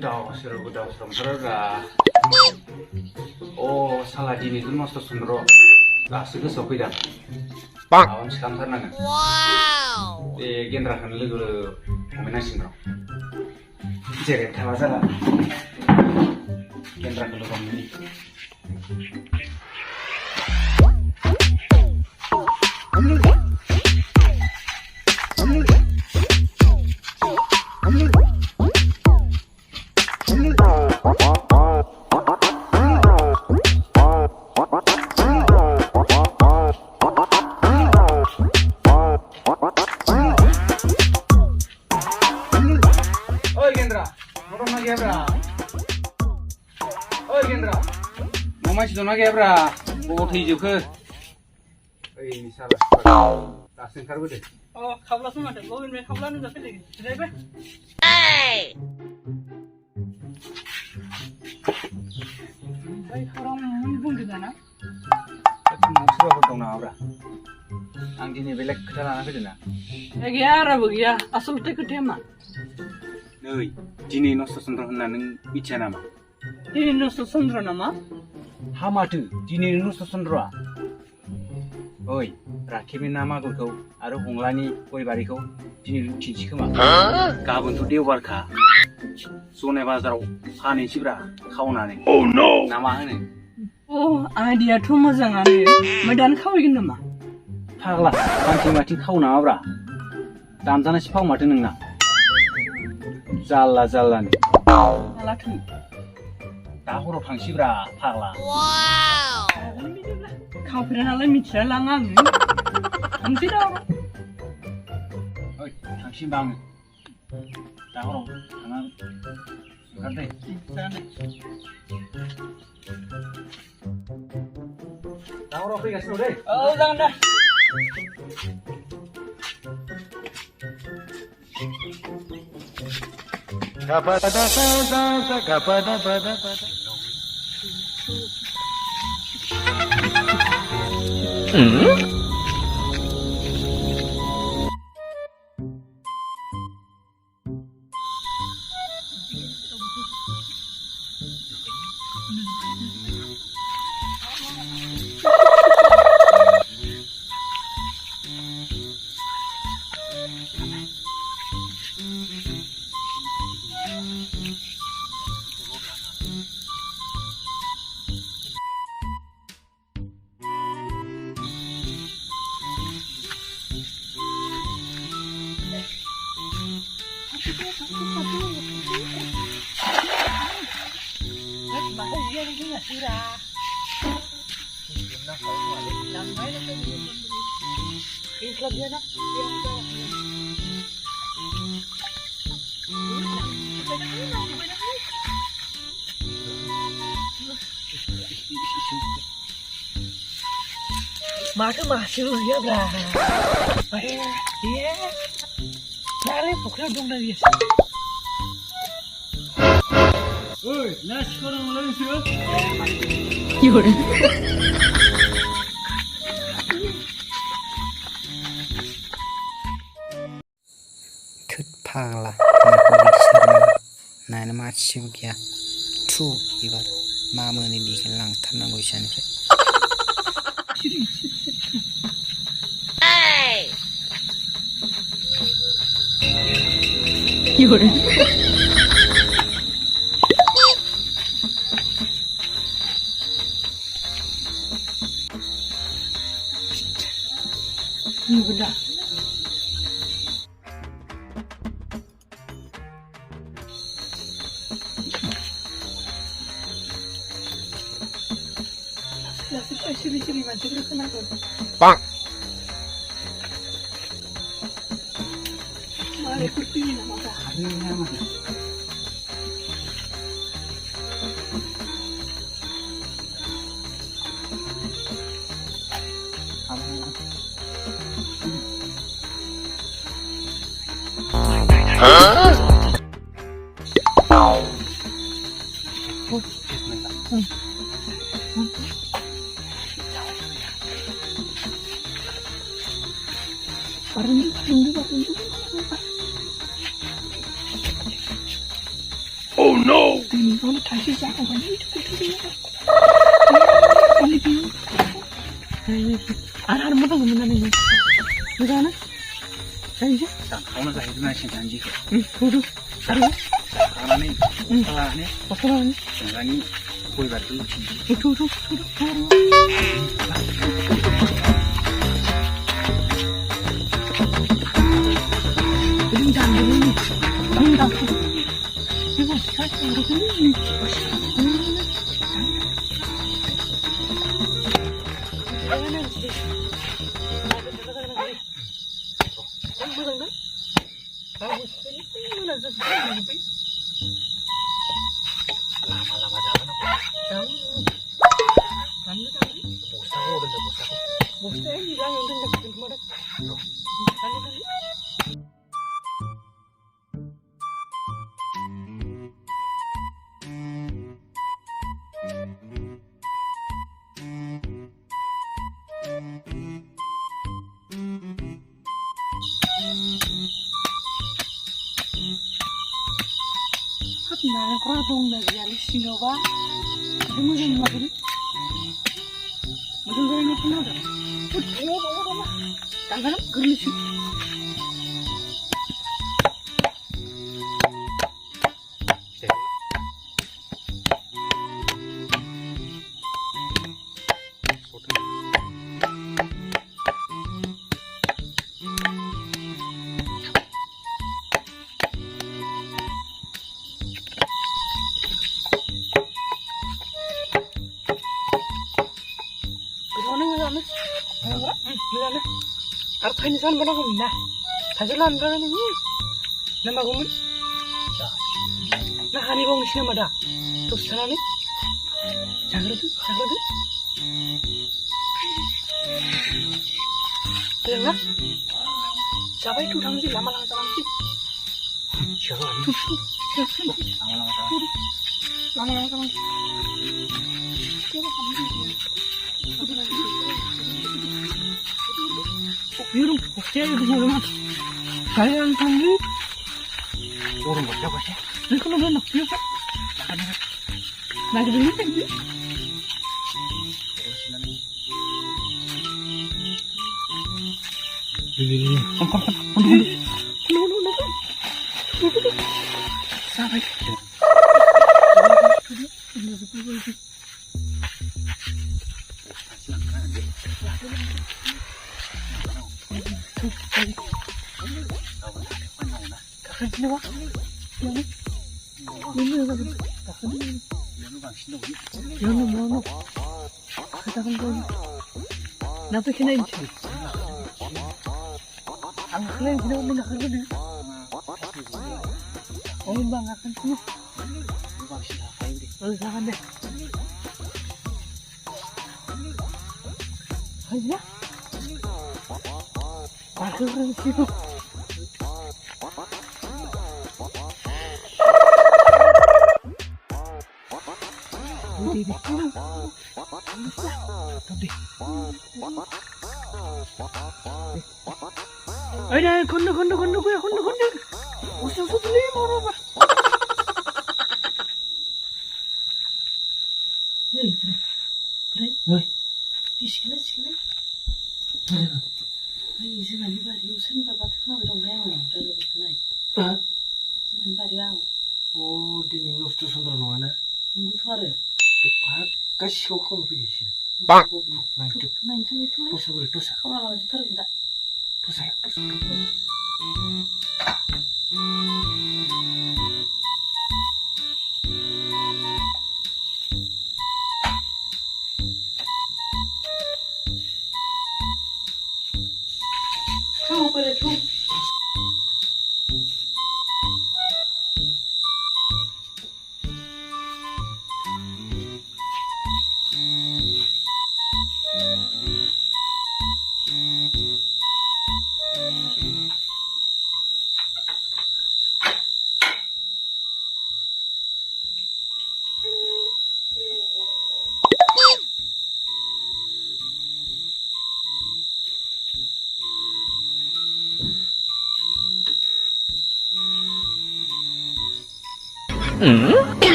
godaw सोरावथारब्रा अ साला दिनैथ' नस्थ' चन्द्र दासो गोसोआव फैदों माबा मोनसे खालामथारनांगोन बे गेन्द्राखौनो लोगो हमहैनांसिगोन र' जेरै थाला जाला गेन्द्राखौ लोगो हमहैनि मानसि दंना गैयाब्रा बबाव थैजोबखो ओइ साला दासो ओंखारबोदो अ खावलासो माथो बबेनिफ्राय खावला नुजाफैदों जिरायबाय ओमफ्राय खौरां बुंदों दाना सोरबाफोर दं नामाब्रा आं दिनै बेलेग खोथा लाना फैदों ना गैया रावबो गैया आसलथे खोथाया मा नै दिनै नस्थ' चन्द्र होनना नों मिथिया नामा दिनै नस्थ' चन्द्र नामा हा माथो दिनै नस्थ' चन्द्रआ ओइ राखेबनि ना मागुरखौ आरो हंलानि गय बारिखौ दिनै लुथिनोसै खोमा गाबोनथ' देवबारखा जनाय बाजाराव फानहैनोसैब्रा खावनानै ना मा होनो अ आइडियाथ' मोजाङानो ओमफ्राय दानो खावहैगोन नामा फाग्ला मानसि माथि खावनाङाब्रा दानजानायसो फाव माथो नोंना जाल्लानो मालाथो दा हराव थांसैब्रा फाग्ला खावफेरा नालाय मिथिया लां आङो थांसै दा ओइ थांसै होनबा आङो दा हराव थाङा ओंखारदे दा हराव फैगासिनो दं दै औ जागोन दे माथो मासेल' गैयाब्रा दालाय फुख्रियाव दंना गैया ओइ ना सिखाव नांगौलै नोंसोरो थोद फाग्ला नायानो मासेबो गैया थु एबार मा मोनो बेखौनो लांथारनांगौ इसानिफ्राय udah ciri-ciri macam itu kenapa? Bang. Mari kurti nama dah. Oh Ini tashi siapa kan itu ada mau tahu mana ni mana saja Sangkauna sahiduna si janji ko. tuh ada Karena nih, salah nih, apa ni jangan kue batu cinci. tuh ini jangan ini jangan ibu saya harus ini Lama-lama jalan aku. Bosa ko, ganda bosa ko. Nah, kalau dong nasi singa ba, itu mungkin macam ni. Macam mana ni pun ada. Tangan gelis. Apa ini san mana kamu nah? Hajilan berapa ni? Nama kamu? Nah hari bang sini mana? Terus sana ni? Jaga tu. Tengah. Siapa itu orang sih? Lama-lama jalan sih. Siapa ni? Lama-lama jalan. Lama-lama jalan. Biru, saya itu semua. Saya yang tangguh. Orang bocah. Ini kalau benar, biru. Lagi beli kan? Sampai. Kenapa kena itu? Angkatlah yang tidak mendengar benar. Oh bang akan sini. Oh jangan deh. Ayo. Pasal situ. Ada kondo. Usah beli mana apa? Hei, Bray. Sini. Hei, sini lagi bari. Usen bapak tu nak dong yang mana? Dah lebih naik. Sini bari aku. Oh, dia ni nostro sandro no ana. Tunggu tu ada. Pak kasih kau kamu pergi sini. Bang. Main tu itu. Tosa. Kau malah macam tu tak? Tosa. Kau.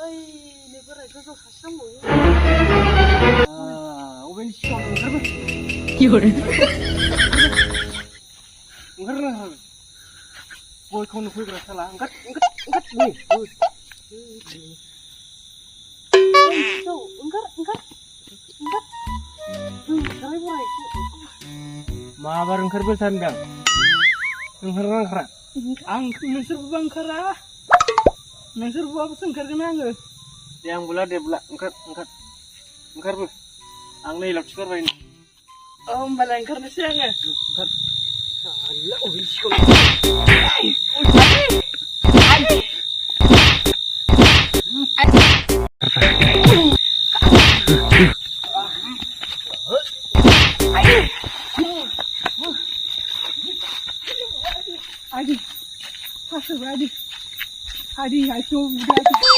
Ini berat tu khasam mu. Oben siapa ngerba? Yore. Ngerba. Boy kau nak pergi kerja lah. Angkat ni. Kami boleh. Mabar ngerba sandang. Ngerba. Ang nasir bangkara. Nasir buat apa sengkar kenanga? Yang bulat dia bulat. Angkat. Bu. Ang ni lap cikar bain. Oh, balangkar na siya nga. Angkat. Salah. Oh, isko.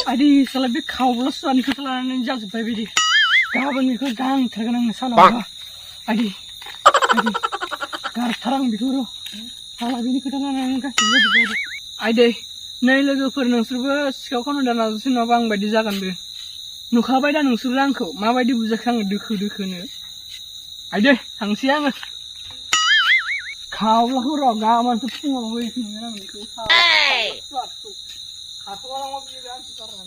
Adi, selebih kau suan kesalahan jauh berbeda. Kawan mikir gang terkenang sana. Adi, gar terang biru. Kalau ini kedengaran kan tidak berbeda. Adi, nai lagu pernah serba kau kan udah nasi nabang badi jagan be. Nukabai dan nungsurang kau, ma badi bujakang duku ne. Adi, hang siang. Kau lah roga man tu semua wes ni orang mikir. Kau orang mau beli dan sekarang.